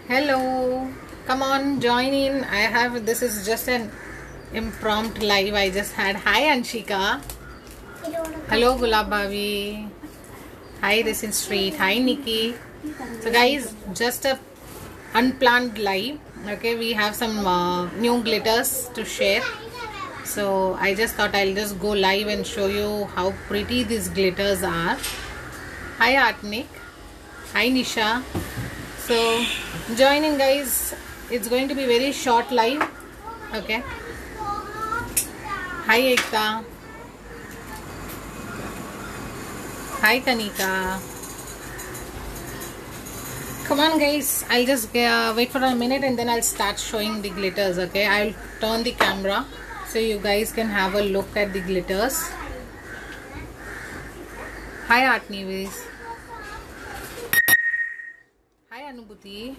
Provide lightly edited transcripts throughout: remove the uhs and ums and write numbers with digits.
Hello, come on, join in. This is just an impromptu live I just had. Hi Anshika. Hello Gulab Bhavi. Hi Resin Street. Hi Nikki. So guys, just a unplanned live. Okay, we have some new glitters to share. So I just thought I'll just go live and show you how pretty these glitters are. Hi Artnik. Hi Nisha. So join in guys, it's going to be very short live. Okay. Hi Ekta. Hi Kanika. Come on guys, I'll just wait for a minute and then I'll start showing the glitters. Okay, I'll turn the camera so you guys can have a look at the glitters. Hi Artnivis. Hi Anubhuti.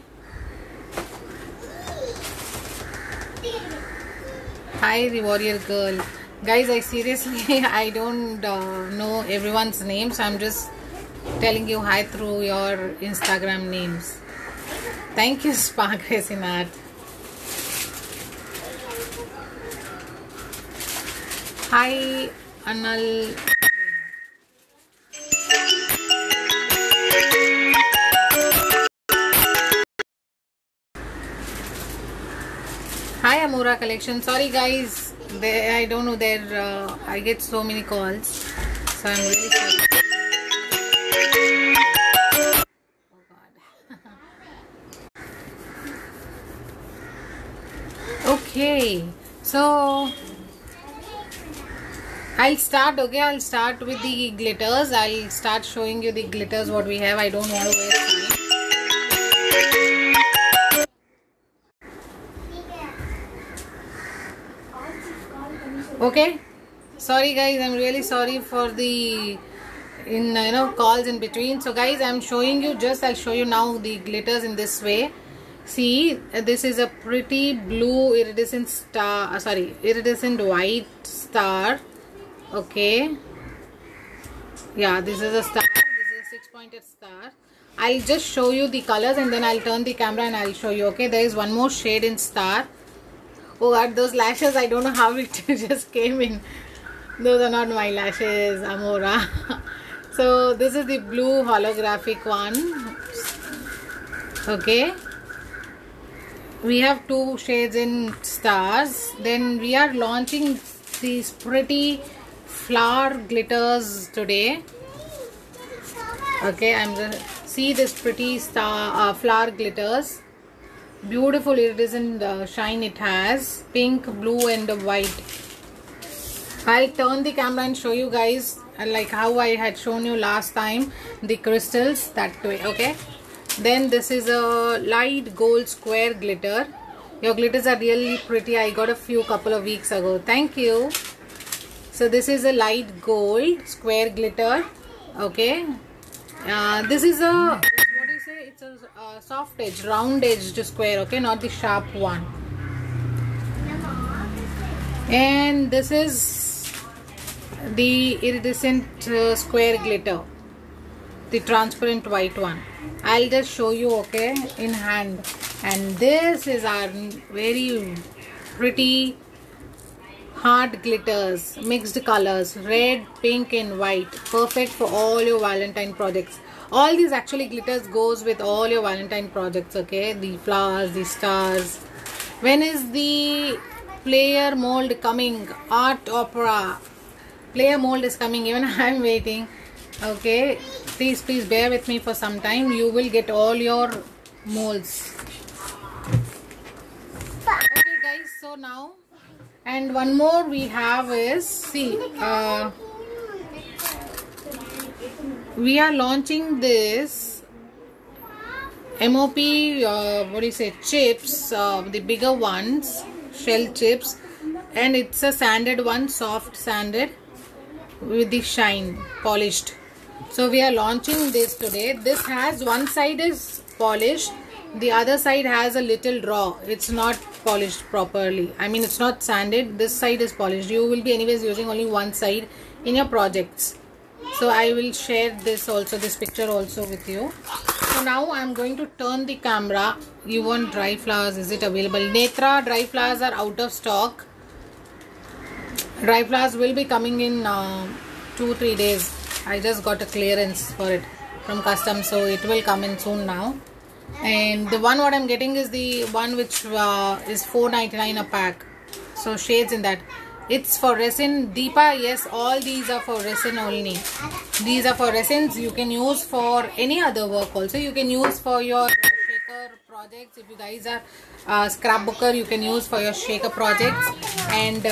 Hi the warrior girl. Guys, I seriously I don't know everyone's names, so I'm just telling you hi through your Instagram names. Thank you Spark Resinat. Hi Anal. Hi Amura Collection. Sorry guys, I don't know, I get so many calls, so I'm really sorry. Oh god. Okay, so I'll start. Okay, I'll start with the glitters. I'll start showing you the glitters what we have. I don't want to waste time. Okay, sorry guys, I'm really sorry for the calls in between. So guys, I'm showing you, I'll show you now the glitters in this way. See, this is a pretty blue iridescent star, iridescent white star. Okay, yeah, this is a star. This is a 6-pointed star. I'll just show you the colors and then I'll turn the camera and I'll show you. Okay, there is one more shade in star. Oh god, those lashes, I don't know how it just came in. Those are not my lashes, Amora. So this is the blue holographic one. Okay. We have 2 shades in stars. Then we are launching these pretty flower glitters today. Okay, I'm gonna see this pretty flower glitters. Beautiful iridescent shine it has. Pink, blue and white. I'll turn the camera and show you guys like how I had shown you last time the crystals that way. Okay, then this is a light gold square glitter. Your glitters are really pretty. I got a couple of weeks ago. Thank you. So this is a light gold square glitter. Okay, this is a, it's a soft edge, round edged square. Okay, not the sharp one. And this is the iridescent square glitter, the transparent white one. I'll just show you, okay, in hand. And this is our very pretty hard glitters, mixed colors, red, pink and white, perfect for all your Valentine projects. All these actually glitters goes with all your Valentine projects. Okay, the flowers, the stars. When is the player mold coming? Art opera player mold is coming. Even I'm waiting. Okay, please bear with me for some time. You will get all your molds. Okay guys, so now, and one more we have is, see, we are launching this MOP chips, the bigger ones, shell chips, and it's a sanded one, soft sanded with the shine, polished. So we are launching this today. This has, one side is polished, the other side has a little raw. It's not polished properly. I mean, it's not sanded. This side is polished. You will be anyways using only one side in your projects. So I will share this also, this picture also with you. So now I'm going to turn the camera. You want dry flowers? Is it available? Netra, dry flowers are out of stock. Dry flowers will be coming in 2-3 days. I just got a clearance for it from customs, so it will come in soon now. And the one what I'm getting is the one which is $4.99 a pack. So shades in that. It's for resin. Deepa, yes, all these are for resin only. These are for resins. You can use for any other work also. You can use for your shaker projects. If you guys are scrapbooker, you can use for your shaker projects. And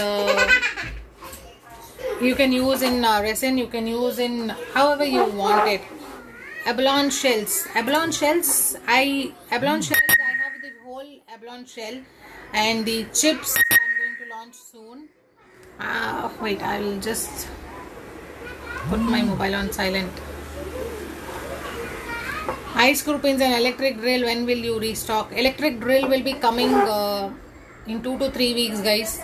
you can use in resin. You can use in however you want it. Abalone shells. Abalone shells. I have the whole abalone shell, and the chips I'm going to launch soon. Wait, I will just put my mobile on silent. Ice screw pins and electric drill. When will you restock? Electric drill will be coming in 2 to 3 weeks, guys.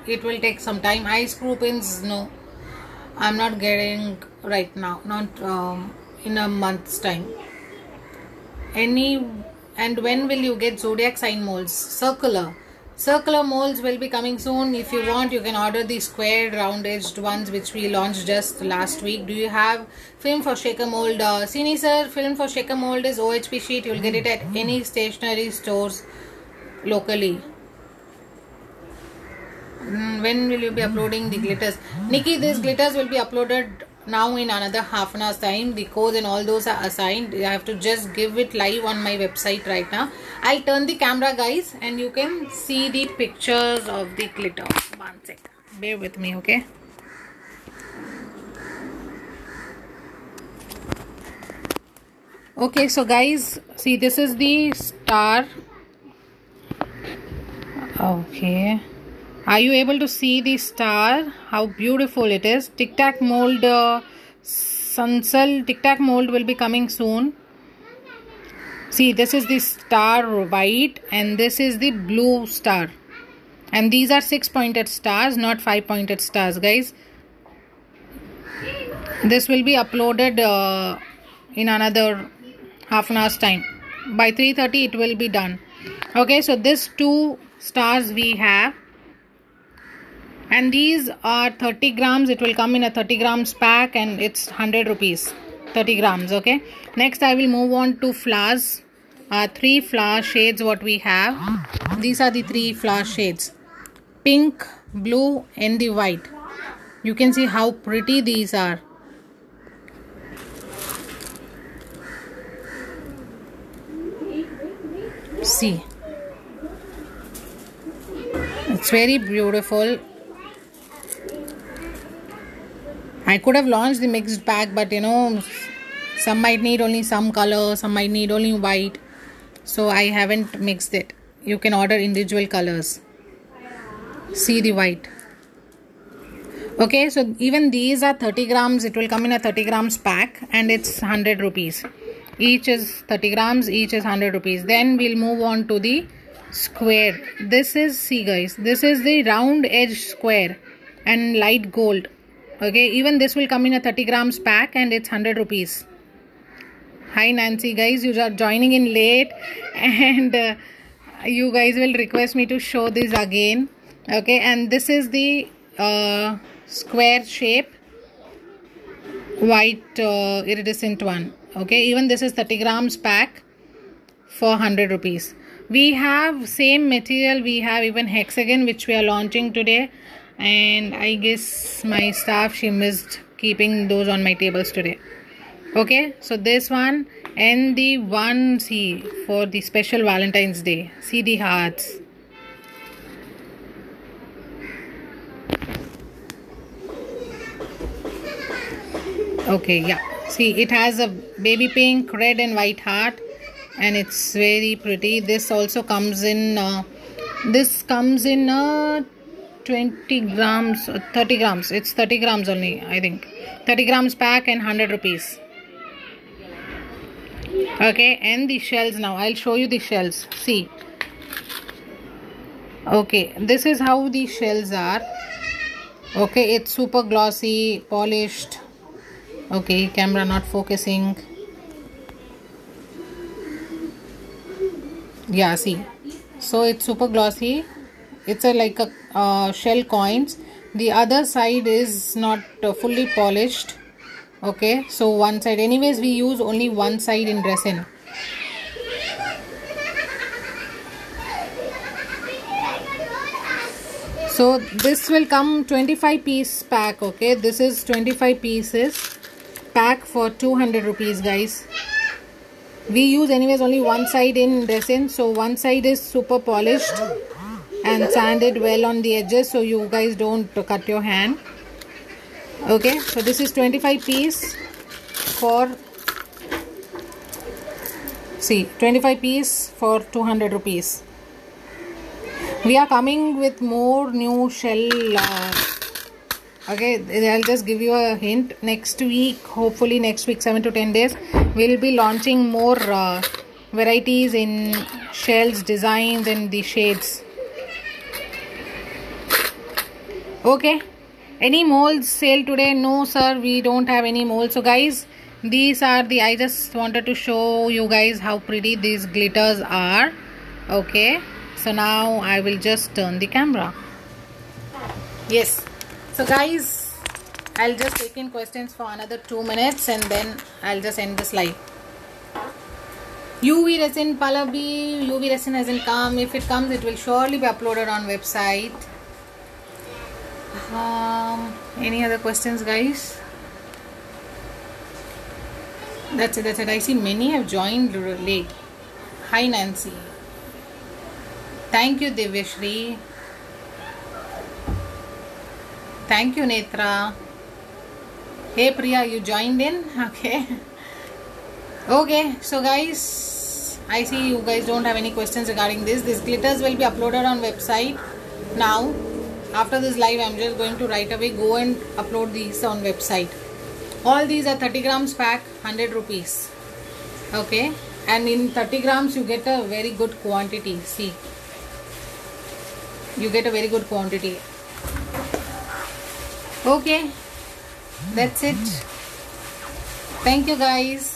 It will take some time. Ice screw pins, no, I'm not getting right now. Not in a month's time. And when will you get zodiac sign molds? Circular molds will be coming soon. If you want, you can order the square round edged ones which we launched just last week. Do you have film for shaker mold? Sini sir, film for shaker mold is OHP sheet. You will get it at any stationery stores locally. When will you be uploading the glitters? Nikki, these glitters will be uploaded now in another half an hour's time. The codes and all those are assigned. I have to just give it live on my website right now. I'll turn the camera, guys, and you can see the pictures of the glitter. One sec, bear with me, okay? Okay, so guys, see, this is the star. Okay, are you able to see the star? How beautiful it is. Tic Tac mold, Sunsal Tic Tac mold will be coming soon. See, this is the star white and this is the blue star. And these are 6-pointed stars, not 5-pointed stars, guys. This will be uploaded in another half an hour's time. By 3:30 it will be done. Okay, so this 2 stars we have. And these are 30 grams. It will come in a 30 grams pack and it's 100 rupees. 30 grams, okay. Next I will move on to flowers. 3 flower shades what we have. These are the 3 flower shades. Pink, blue and the white. You can see how pretty these are. See. It's very beautiful. I could have launched the mixed pack, but you know, some might need only some color, some might need only white. So I haven't mixed it. You can order individual colors. See the white. Okay, so even these are 30 grams. It will come in a 30 grams pack and it's 100 rupees. Each is 30 grams, each is 100 rupees. Then we'll move on to the square. This is, see guys, this is the round edge square and light gold. Okay, even this will come in a 30 grams pack and it's 100 rupees. Hi Nancy, guys, you are joining in late and you guys will request me to show this again. Okay, and this is the square shape white iridescent one. Okay, even this is 30 grams pack for 100 rupees. We have same material. We have even hexagon which we are launching today. And I guess my staff, she missed keeping those on my tables today. Okay, so this one and the one, see, for the special Valentine's Day. See the hearts. Okay, yeah. See, it has a baby pink, red and white heart. And it's very pretty. This also comes in, this comes in 20 grams, 30 grams. It's 30 grams only, I think. 30 grams pack and 100 rupees. Okay, and the shells now. I'll show you the shells. See. Okay, this is how the shells are. Okay, it's super glossy, polished. Okay, camera not focusing. Yeah, see, so it's super glossy. It's a like a shell coins. The other side is not fully polished. Okay, so one side, anyways we use only one side in resin. So this will come 25 piece pack. Okay, this is 25 pieces pack for 200 rupees, guys. We use anyways only one side in resin, so one side is super polished and sanded well on the edges, so you guys don't cut your hand. Okay, so this is 25 piece for, see, 25 piece for 200 rupees. We are coming with more new shell. Okay, I'll just give you a hint. Next week, hopefully next week, 7 to 10 days, we'll be launching more varieties in shells, designs and the shades. Okay, any molds sale today? No sir, we don't have any molds. So guys, these are the, I just wanted to show you guys how pretty these glitters are. Okay, so now I will just turn the camera. Yes, so guys, I'll just take in questions for another 2 minutes and then I'll just end this live. UV resin, Pallavi, UV resin hasn't come. If it comes, it will surely be uploaded on website. Any other questions, guys? That's it, that's it. I see many have joined late. Hi Nancy. Thank you Divyashri. Thank you Netra. Hey Priya, you joined in? Okay. Okay, so guys, I see you guys don't have any questions regarding this. These glitters will be uploaded on website. Now, after this live, I'm just going to right away go and upload these on website. All these are 30 grams pack, 100 rupees. Okay, and in 30 grams you get a very good quantity. See, you get a very good quantity. Okay, that's it. Thank you guys.